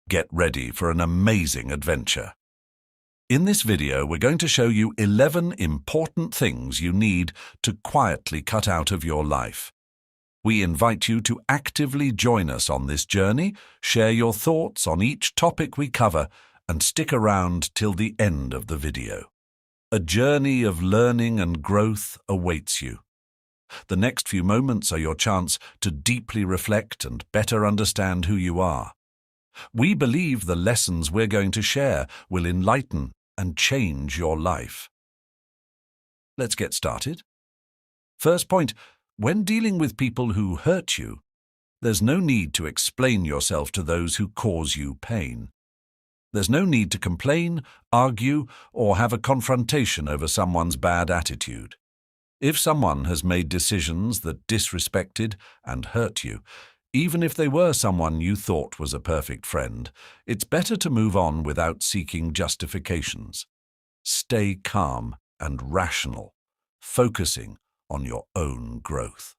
Get ready for an amazing adventure. In this video, we're going to show you 11 important things you need to quietly cut out of your life. We invite you to actively join us on this journey, share your thoughts on each topic we cover, and stick around till the end of the video. A journey of learning and growth awaits you. The next few moments are your chance to deeply reflect and better understand who you are. We believe the lessons we're going to share will enlighten and change your life. Let's get started. First point, when dealing with people who hurt you, there's no need to explain yourself to those who cause you pain. There's no need to complain, argue, or have a confrontation over someone's bad attitude. If someone has made decisions that disrespected and hurt you, even if they were someone you thought was a perfect friend, it's better to move on without seeking justifications. Stay calm and rational, focusing on your own growth.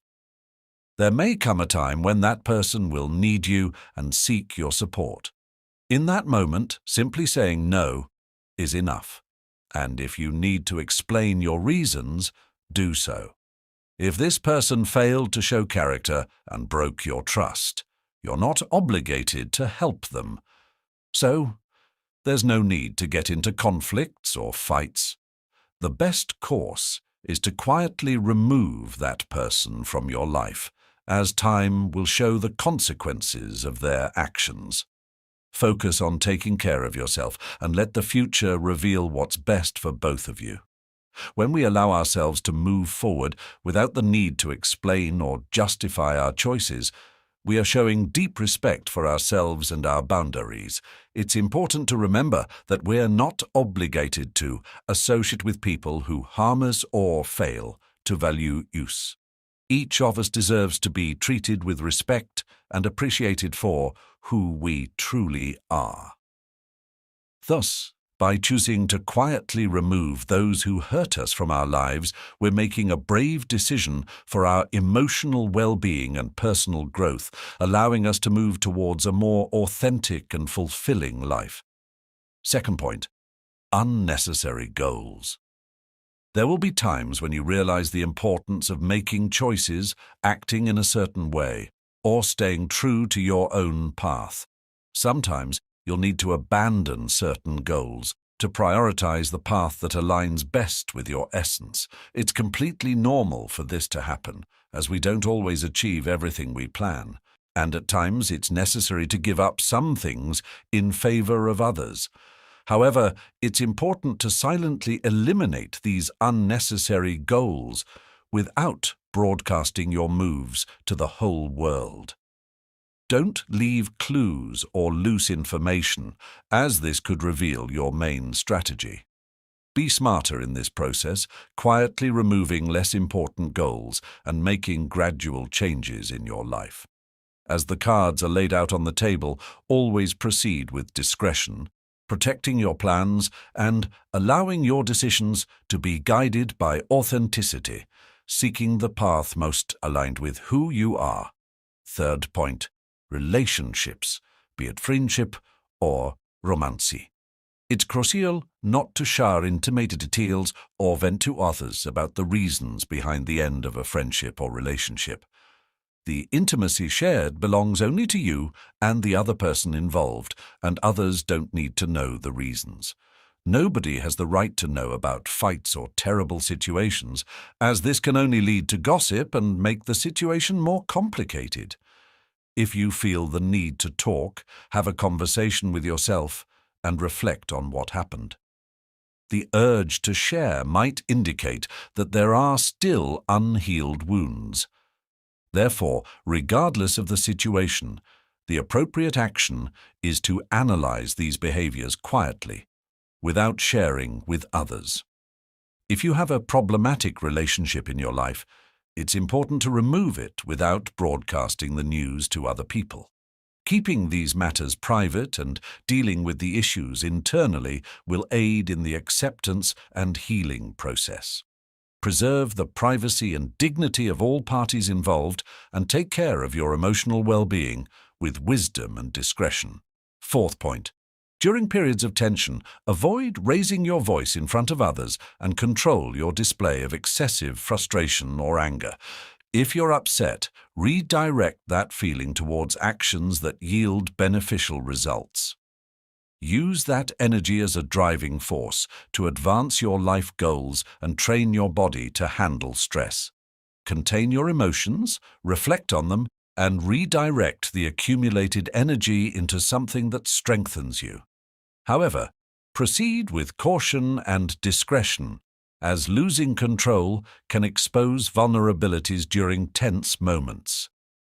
There may come a time when that person will need you and seek your support. In that moment, simply saying no is enough. And if you need to explain your reasons, do so. If this person failed to show character and broke your trust, you're not obligated to help them. So, there's no need to get into conflicts or fights. The best course is to quietly remove that person from your life, as time will show the consequences of their actions. Focus on taking care of yourself and let the future reveal what's best for both of you. When we allow ourselves to move forward without the need to explain or justify our choices, we are showing deep respect for ourselves and our boundaries. It's important to remember that we're not obligated to associate with people who harm us or fail to value us. Each of us deserves to be treated with respect and appreciated for who we truly are. Thus, by choosing to quietly remove those who hurt us from our lives, we're making a brave decision for our emotional well-being and personal growth, allowing us to move towards a more authentic and fulfilling life. Second point, unnecessary goals. There will be times when you realize the importance of making choices, acting in a certain way, or staying true to your own path. Sometimes you'll need to abandon certain goals to prioritize the path that aligns best with your essence. It's completely normal for this to happen, as we don't always achieve everything we plan, and at times it's necessary to give up some things in favor of others. However, it's important to silently eliminate these unnecessary goals without broadcasting your moves to the whole world. Don't leave clues or loose information, as this could reveal your main strategy. Be smarter in this process, quietly removing less important goals and making gradual changes in your life. As the cards are laid out on the table, always proceed with discretion, protecting your plans and allowing your decisions to be guided by authenticity, seeking the path most aligned with who you are. Third point, relationships, be it friendship or romance. It's crucial not to share intimate details or vent to others about the reasons behind the end of a friendship or relationship. The intimacy shared belongs only to you and the other person involved, and others don't need to know the reasons. Nobody has the right to know about fights or terrible situations, as this can only lead to gossip and make the situation more complicated. If you feel the need to talk, have a conversation with yourself and reflect on what happened. The urge to share might indicate that there are still unhealed wounds. Therefore, regardless of the situation, the appropriate action is to analyze these behaviors quietly, without sharing with others. If you have a problematic relationship in your life, it's important to remove it without broadcasting the news to other people. Keeping these matters private and dealing with the issues internally will aid in the acceptance and healing process. Preserve the privacy and dignity of all parties involved and take care of your emotional well-being with wisdom and discretion. Fourth point. During periods of tension, avoid raising your voice in front of others and control your display of excessive frustration or anger. If you're upset, redirect that feeling towards actions that yield beneficial results. Use that energy as a driving force to advance your life goals and train your body to handle stress. Contain your emotions, reflect on them, and redirect the accumulated energy into something that strengthens you. However, proceed with caution and discretion, as losing control can expose vulnerabilities during tense moments.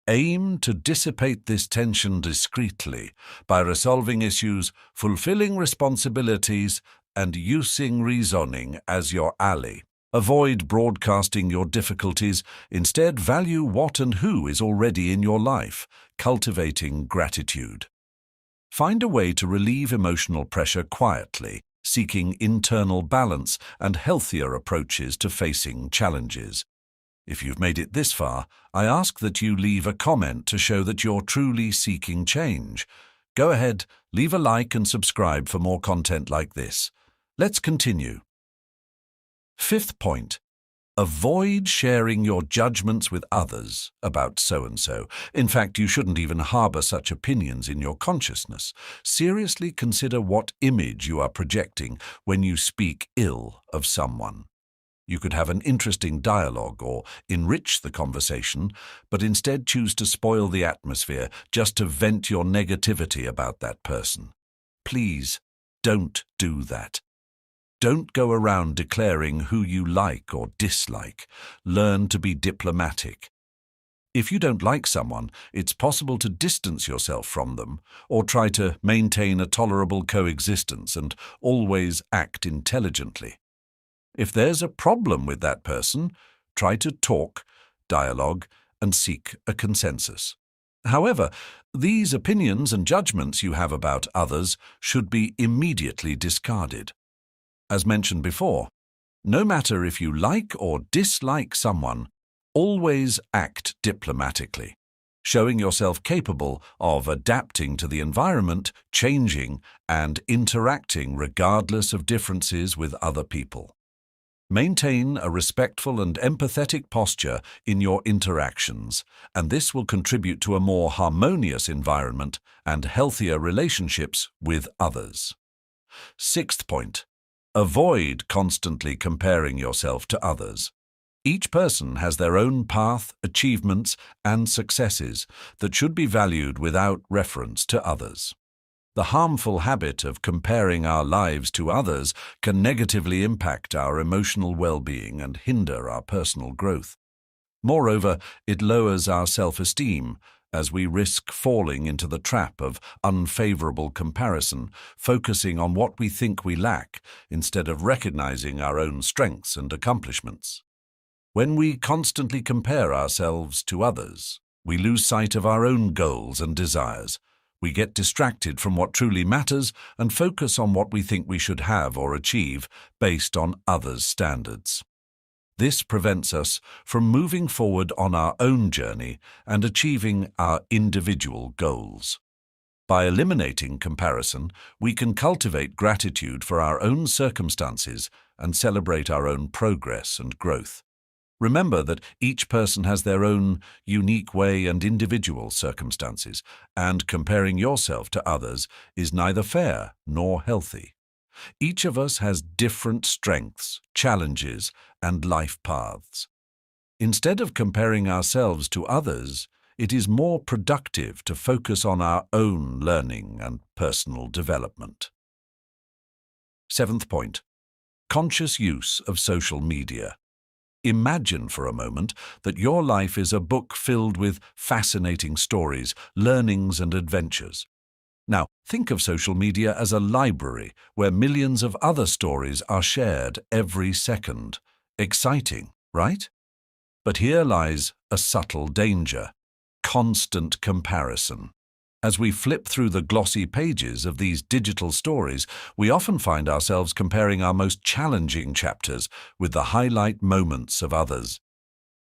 Aim to dissipate this tension discreetly by resolving issues, fulfilling responsibilities, and using reasoning as your ally. Avoid broadcasting your difficulties. Instead, value what and who is already in your life, cultivating gratitude. Find a way to relieve emotional pressure quietly, seeking internal balance and healthier approaches to facing challenges. If you've made it this far, I ask that you leave a comment to show that you're truly seeking change. Go ahead, leave a like and subscribe for more content like this. Let's continue. Fifth point. Avoid sharing your judgments with others about so-and-so. In fact, you shouldn't even harbor such opinions in your consciousness. Seriously consider what image you are projecting when you speak ill of someone. You could have an interesting dialogue or enrich the conversation, but instead choose to spoil the atmosphere just to vent your negativity about that person. Please, don't do that. Don't go around declaring who you like or dislike. Learn to be diplomatic. If you don't like someone, it's possible to distance yourself from them or try to maintain a tolerable coexistence and always act intelligently. If there's a problem with that person, try to talk, dialogue, and seek a consensus. However, these opinions and judgments you have about others should be immediately discarded. As mentioned before, no matter if you like or dislike someone, always act diplomatically, showing yourself capable of adapting to the environment, changing, and interacting regardless of differences with other people. Maintain a respectful and empathetic posture in your interactions, and this will contribute to a more harmonious environment and healthier relationships with others. Sixth point. Avoid constantly comparing yourself to others. Each person has their own path, achievements, and successes that should be valued without reference to others. The harmful habit of comparing our lives to others can negatively impact our emotional well-being and hinder our personal growth. Moreover, it lowers our self-esteem, as we risk falling into the trap of unfavorable comparison, focusing on what we think we lack instead of recognizing our own strengths and accomplishments. When we constantly compare ourselves to others, we lose sight of our own goals and desires. We get distracted from what truly matters and focus on what we think we should have or achieve based on others' standards. This prevents us from moving forward on our own journey and achieving our individual goals. By eliminating comparison, we can cultivate gratitude for our own circumstances and celebrate our own progress and growth. Remember that each person has their own unique way and individual circumstances, and comparing yourself to others is neither fair nor healthy. Each of us has different strengths, challenges, and life paths. Instead of comparing ourselves to others, it is more productive to focus on our own learning and personal development. Seventh point. Conscious use of social media. Imagine for a moment that your life is a book filled with fascinating stories, learnings, and adventures. Now, think of social media as a library where millions of other stories are shared every second. Exciting, right? But here lies a subtle danger: constant comparison. As we flip through the glossy pages of these digital stories, we often find ourselves comparing our most challenging chapters with the highlight moments of others.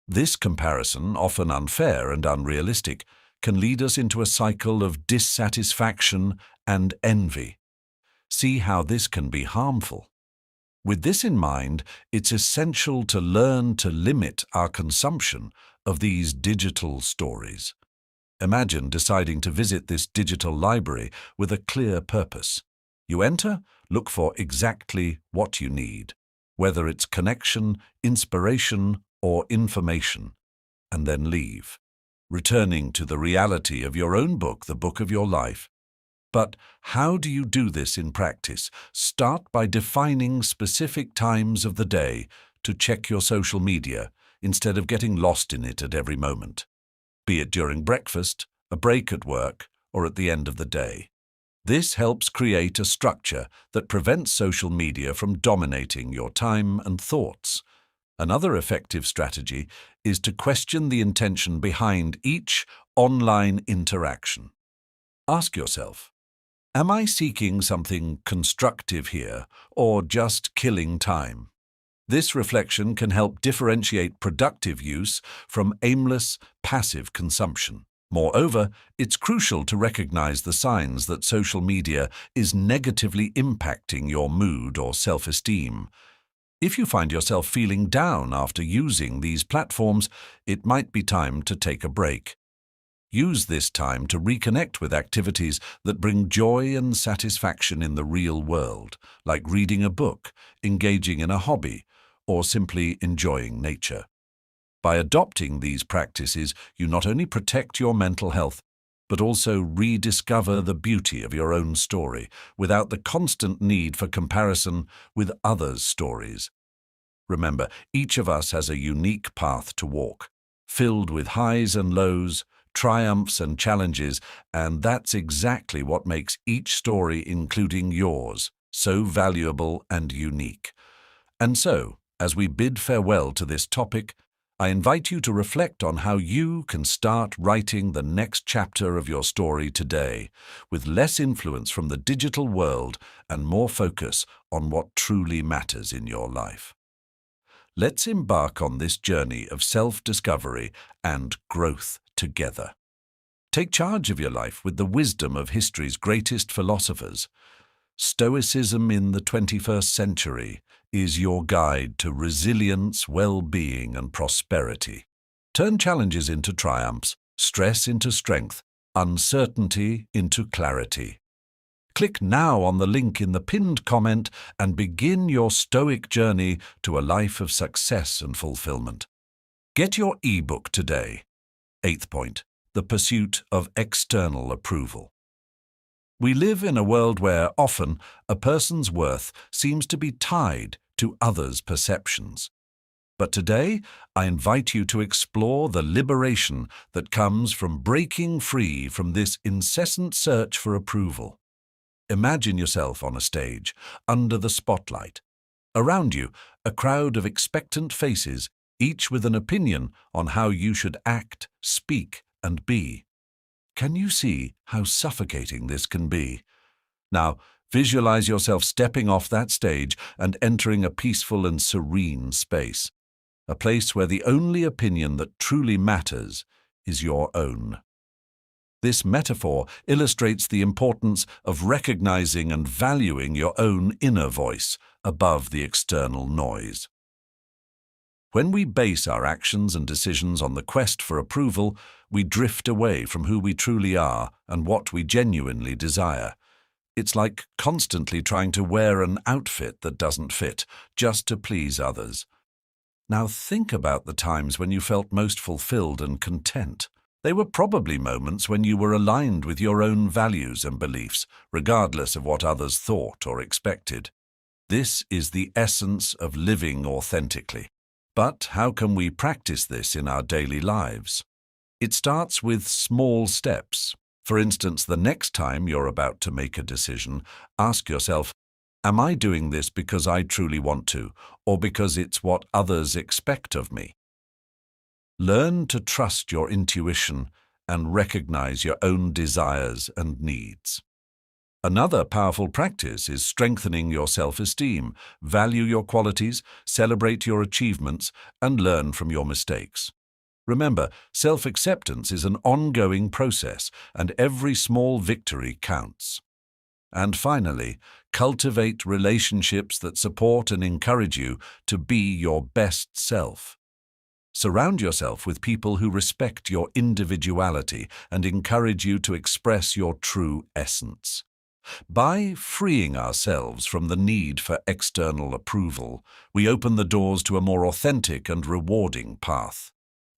This comparison, often unfair and unrealistic, can lead us into a cycle of dissatisfaction and envy. See how this can be harmful. With this in mind, it's essential to learn to limit our consumption of these digital stories. Imagine deciding to visit this digital library with a clear purpose. You enter, look for exactly what you need, whether it's connection, inspiration, or information, and then leave, returning to the reality of your own book, the book of your life. But how do you do this in practice? Start by defining specific times of the day to check your social media instead of getting lost in it at every moment, be it during breakfast, a break at work, or at the end of the day. This helps create a structure that prevents social media from dominating your time and thoughts. Another effective strategy is to question the intention behind each online interaction. Ask yourself, am I seeking something constructive here, or just killing time? This reflection can help differentiate productive use from aimless, passive consumption. Moreover, it's crucial to recognize the signs that social media is negatively impacting your mood or self-esteem. If you find yourself feeling down after using these platforms, it might be time to take a break. Use this time to reconnect with activities that bring joy and satisfaction in the real world, like reading a book, engaging in a hobby, or simply enjoying nature. By adopting these practices, you not only protect your mental health, but also rediscover the beauty of your own story without the constant need for comparison with others' stories. Remember, each of us has a unique path to walk, filled with highs and lows, triumphs and challenges, and that's exactly what makes each story, including yours, so valuable and unique. And so, as we bid farewell to this topic, I invite you to reflect on how you can start writing the next chapter of your story today, with less influence from the digital world and more focus on what truly matters in your life. Let's embark on this journey of self-discovery and growth together. Take charge of your life with the wisdom of history's greatest philosophers. Stoicism in the 21st century is your guide to resilience, well-being, and prosperity. Turn challenges into triumphs, stress into strength, uncertainty into clarity. Click now on the link in the pinned comment and begin your Stoic journey to a life of success and fulfillment. Get your ebook today. 8th point, the pursuit of external approval. We live in a world where often a person's worth seems to be tied to others' perceptions. But today, I invite you to explore the liberation that comes from breaking free from this incessant search for approval. Imagine yourself on a stage, under the spotlight. Around you, a crowd of expectant faces, each with an opinion on how you should act, speak, and be. Can you see how suffocating this can be? Now, visualize yourself stepping off that stage and entering a peaceful and serene space, a place where the only opinion that truly matters is your own. This metaphor illustrates the importance of recognizing and valuing your own inner voice above the external noise. When we base our actions and decisions on the quest for approval, we drift away from who we truly are and what we genuinely desire. It's like constantly trying to wear an outfit that doesn't fit, just to please others. Now think about the times when you felt most fulfilled and content. They were probably moments when you were aligned with your own values and beliefs, regardless of what others thought or expected. This is the essence of living authentically. But how can we practice this in our daily lives? It starts with small steps. For instance, the next time you're about to make a decision, ask yourself, am I doing this because I truly want to, or because it's what others expect of me? Learn to trust your intuition and recognize your own desires and needs. Another powerful practice is strengthening your self-esteem. Value your qualities, celebrate your achievements, and learn from your mistakes. Remember, self-acceptance is an ongoing process, and every small victory counts. And finally, cultivate relationships that support and encourage you to be your best self. Surround yourself with people who respect your individuality and encourage you to express your true essence. By freeing ourselves from the need for external approval, we open the doors to a more authentic and rewarding path.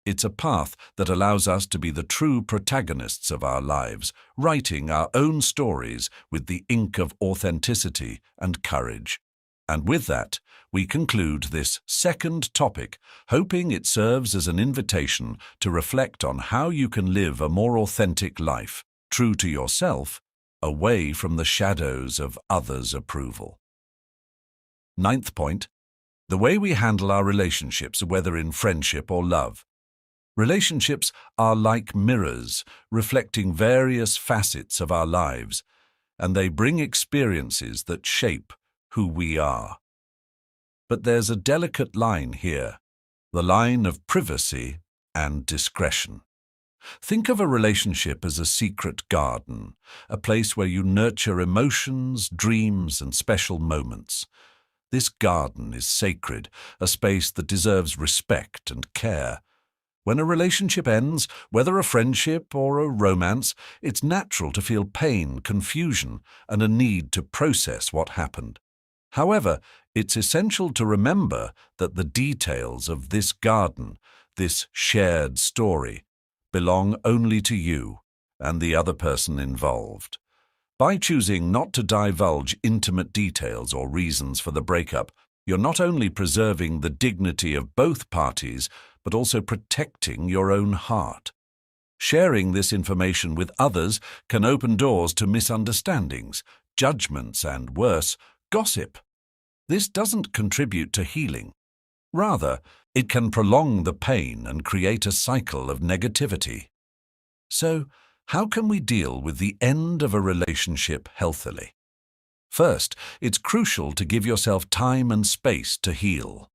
It's a path that allows us to be the true protagonists of our lives, writing our own stories with the ink of authenticity and courage. And with that, we conclude this second topic, hoping it serves as an invitation to reflect on how you can live a more authentic life, true to yourself, away from the shadows of others' approval. Ninth point, the way we handle our relationships, whether in friendship or love. Relationships are like mirrors, reflecting various facets of our lives, and they bring experiences that shape who we are. But there's a delicate line here, the line of privacy and discretion. Think of a relationship as a secret garden, a place where you nurture emotions, dreams, and special moments. This garden is sacred, a space that deserves respect and care. When a relationship ends, whether a friendship or a romance, it's natural to feel pain, confusion, and a need to process what happened. However, it's essential to remember that the details of this garden, this shared story, belong only to you and the other person involved. By choosing not to divulge intimate details or reasons for the breakup, you're not only preserving the dignity of both parties, but also protecting your own heart. Sharing this information with others can open doors to misunderstandings, judgments, and worse, gossip. This doesn't contribute to healing. Rather, it can prolong the pain and create a cycle of negativity. So, how can we deal with the end of a relationship healthily? First, it's crucial to give yourself time and space to heal.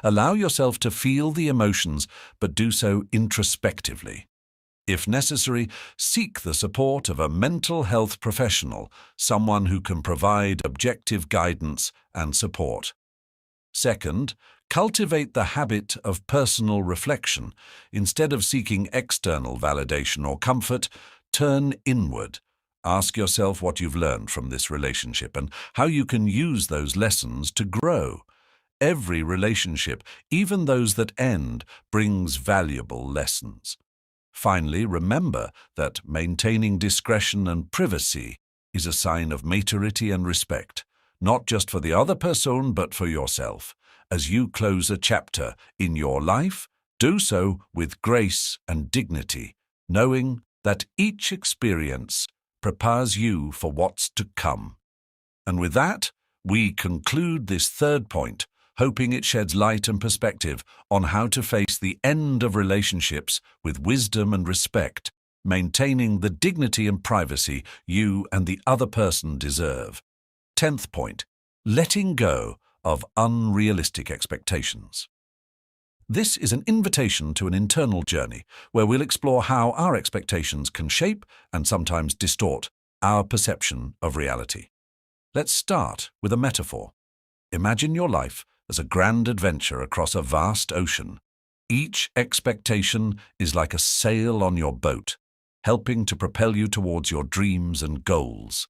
Allow yourself to feel the emotions, but do so introspectively. If necessary, seek the support of a mental health professional, someone who can provide objective guidance and support. Second, cultivate the habit of personal reflection. Instead of seeking external validation or comfort, turn inward. Ask yourself what you've learned from this relationship and how you can use those lessons to grow. Every relationship, even those that end, brings valuable lessons. Finally, remember that maintaining discretion and privacy is a sign of maturity and respect, not just for the other person but for yourself. As you close a chapter in your life, do so with grace and dignity, knowing that each experience prepares you for what's to come. And with that, we conclude this third point, hoping it sheds light and perspective on how to face the end of relationships with wisdom and respect, maintaining the dignity and privacy you and the other person deserve. 10th point, letting go of unrealistic expectations. This is an invitation to an internal journey where we'll explore how our expectations can shape and sometimes distort our perception of reality. Let's start with a metaphor. Imagine your life as a grand adventure across a vast ocean. Each expectation is like a sail on your boat, helping to propel you towards your dreams and goals.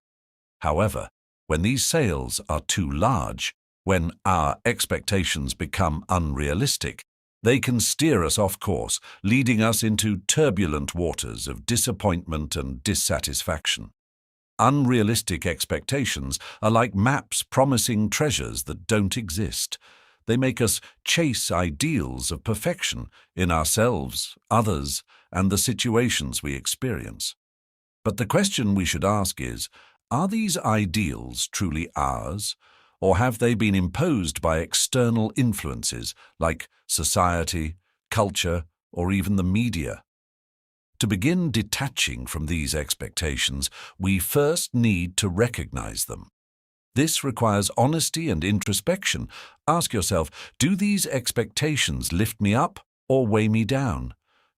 However, when these sails are too large, when our expectations become unrealistic, they can steer us off course, leading us into turbulent waters of disappointment and dissatisfaction. Unrealistic expectations are like maps promising treasures that don't exist. They make us chase ideals of perfection in ourselves, others, and the situations we experience. But the question we should ask is, are these ideals truly ours, or have they been imposed by external influences like society, culture, or even the media? To begin detaching from these expectations, we first need to recognize them. This requires honesty and introspection. Ask yourself, do these expectations lift me up or weigh me down?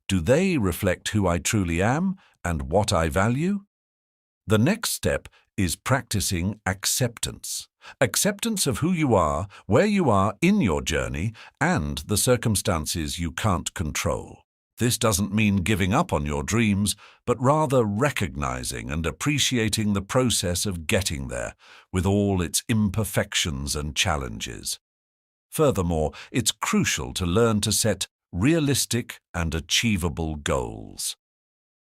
Do they reflect who I truly am and what I value? The next step is practicing acceptance. Acceptance of who you are, where you are in your journey, and the circumstances you can't control. This doesn't mean giving up on your dreams, but rather recognizing and appreciating the process of getting there, with all its imperfections and challenges. Furthermore, it's crucial to learn to set realistic and achievable goals.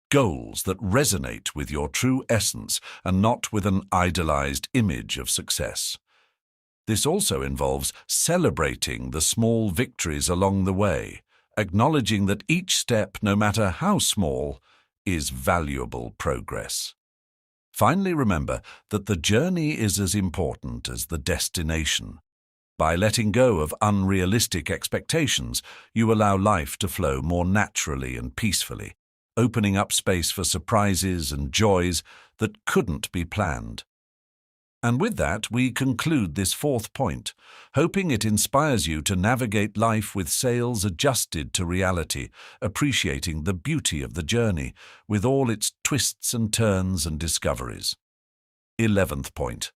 Goals that resonate with your true essence and not with an idealized image of success. This also involves celebrating the small victories along the way, acknowledging that each step, no matter how small, is valuable progress. Finally, remember that the journey is as important as the destination. By letting go of unrealistic expectations, you allow life to flow more naturally and peacefully, opening up space for surprises and joys that couldn't be planned. And with that, we conclude this fourth point, hoping it inspires you to navigate life with sails adjusted to reality, appreciating the beauty of the journey, with all its twists and turns and discoveries. 11th point.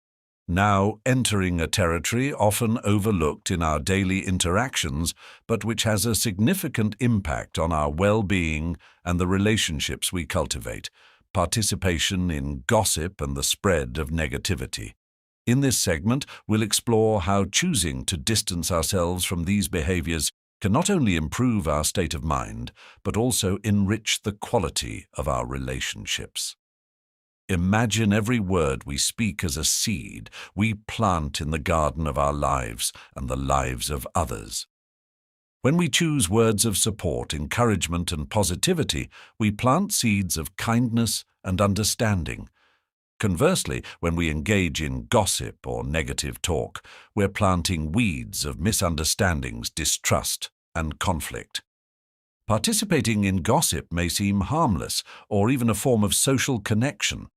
Now entering a territory often overlooked in our daily interactions, but which has a significant impact on our well-being and the relationships we cultivate: participation in gossip and the spread of negativity. In this segment, we'll explore how choosing to distance ourselves from these behaviors can not only improve our state of mind, but also enrich the quality of our relationships. Imagine every word we speak as a seed we plant in the garden of our lives and the lives of others. When we choose words of support, encouragement, and positivity, we plant seeds of kindness and understanding. Conversely, when we engage in gossip or negative talk, we're planting weeds of misunderstandings, distrust, and conflict. Participating in gossip may seem harmless or even a form of social connection,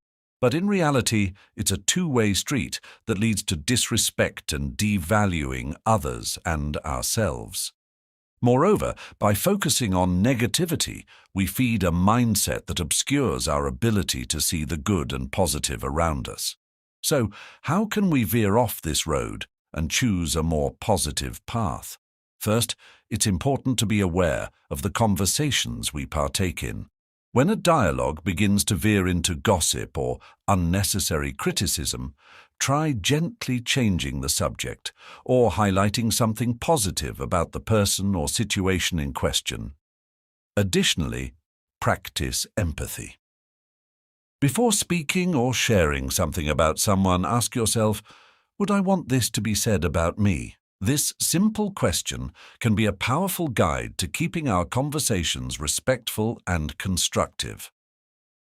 but in reality, it's a two-way street that leads to disrespect and devaluing others and ourselves. Moreover, by focusing on negativity, we feed a mindset that obscures our ability to see the good and positive around us. So, how can we veer off this road and choose a more positive path? First, it's important to be aware of the conversations we partake in. When a dialogue begins to veer into gossip or unnecessary criticism, try gently changing the subject or highlighting something positive about the person or situation in question. Additionally, practice empathy. Before speaking or sharing something about someone, ask yourself, would I want this to be said about me? This simple question can be a powerful guide to keeping our conversations respectful and constructive.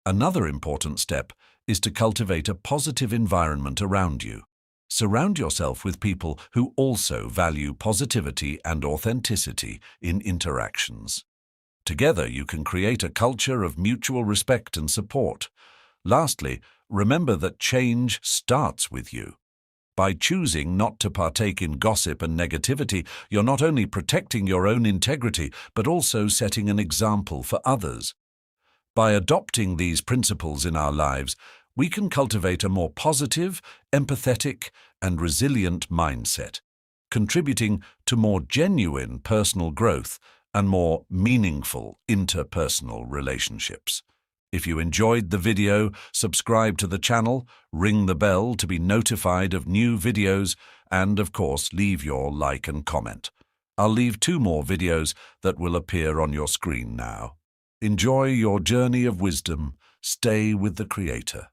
Another important step is to cultivate a positive environment around you. Surround yourself with people who also value positivity and authenticity in interactions. Together, you can create a culture of mutual respect and support. Lastly, remember that change starts with you. By choosing not to partake in gossip and negativity, you're not only protecting your own integrity, but also setting an example for others. By adopting these principles in our lives, we can cultivate a more positive, empathetic, and resilient mindset, contributing to more genuine personal growth and more meaningful interpersonal relationships. If you enjoyed the video, subscribe to the channel, ring the bell to be notified of new videos, and of course, leave your like and comment. I'll leave 2 more videos that will appear on your screen now. Enjoy your journey of wisdom. Stay with the Creator.